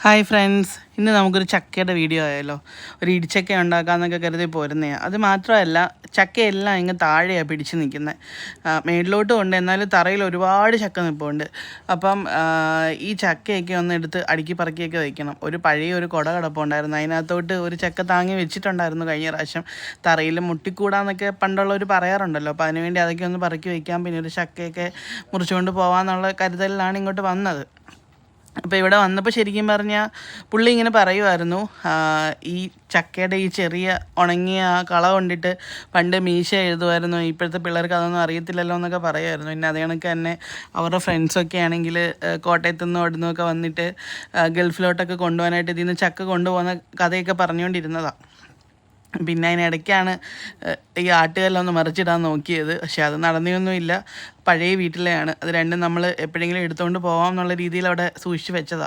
Hi friends, ഇന്ന് നമുക്കൊരു ചക്കയുടെ വീഡിയോ ആയല്ലോ. ഒരു ഇടിച്ചക്ക ഉണ്ടാക്കാമെന്നൊക്കെ കരുതി പോരുന്നതാണ്. അത് മാത്രമല്ല, ചക്കയെല്ലാം ഇങ്ങ് താഴെയാണ് പിടിച്ച് നിൽക്കുന്നത്. മേളിലോട്ടും ഉണ്ട്, എന്നാലും തറയിൽ ഒരുപാട് ചക്ക നിൽപ്പുണ്ട്. അപ്പം ഈ ചക്കയൊക്കെ ഒന്ന് എടുത്ത് അടുക്കി പറക്കിയൊക്കെ വയ്ക്കണം. ഒരു പഴയ ഒരു കുട കിടപ്പുണ്ടായിരുന്നു, അതിനകത്തോട്ട് ഒരു ചക്ക താങ്ങി വെച്ചിട്ടുണ്ടായിരുന്നു കഴിഞ്ഞ പ്രാവശ്യം. തറയിൽ മുട്ടിക്കൂടാന്നൊക്കെ പണ്ടുള്ളവർ പറയാറുണ്ടല്ലോ. അപ്പോൾ അതിനുവേണ്ടി അതൊക്കെ ഒന്ന് പറക്കി വയ്ക്കാം, പിന്നെ ഒരു ചക്കയൊക്കെ മുറിച്ചുകൊണ്ട് പോകാമെന്നുള്ള കരുതലിലാണ് ഇങ്ങോട്ട് വന്നത്. അപ്പോൾ ഇവിടെ വന്നപ്പോൾ ശരിക്കും പറഞ്ഞാൽ പുള്ളി ഇങ്ങനെ പറയുമായിരുന്നു, ഈ ചക്കയുടെ ഈ ചെറിയ ഉണങ്ങിയ ആ കള കൊണ്ടിട്ട് പണ്ട് മീശ എഴുതുമായിരുന്നു, ഇപ്പോഴത്തെ പിള്ളേർക്ക് അതൊന്നും അറിയത്തില്ലല്ലോ എന്നൊക്കെ പറയുമായിരുന്നു. പിന്നെ അതേ കണക്ക് തന്നെ അവരുടെ ഫ്രണ്ട്സൊക്കെ ആണെങ്കിൽ കോട്ടയത്തു നിന്നും അവിടെ നിന്നൊക്കെ വന്നിട്ട് ഗൾഫിലോട്ടൊക്കെ കൊണ്ടുപോകാനായിട്ട് ഇതിൽ നിന്ന് ചക്ക കൊണ്ടുപോകുന്ന കഥയൊക്കെ പറഞ്ഞുകൊണ്ടിരുന്നതാണ്. പിന്നെ അതിനിടയ്ക്കാണ് ഈ ആട്ടുകല്ലെല്ലാം ഒന്ന് മറിച്ചിടാൻ നോക്കിയത്. പക്ഷെ അത് നടന്നൊന്നുമില്ല. പഴയ വീട്ടിലെയാണ് അത്. രണ്ടും നമ്മൾ എപ്പോഴെങ്കിലും എടുത്തുകൊണ്ട് പോകാം എന്നുള്ള രീതിയിൽ അവിടെ സൂക്ഷിച്ച് വെച്ചതാണ്.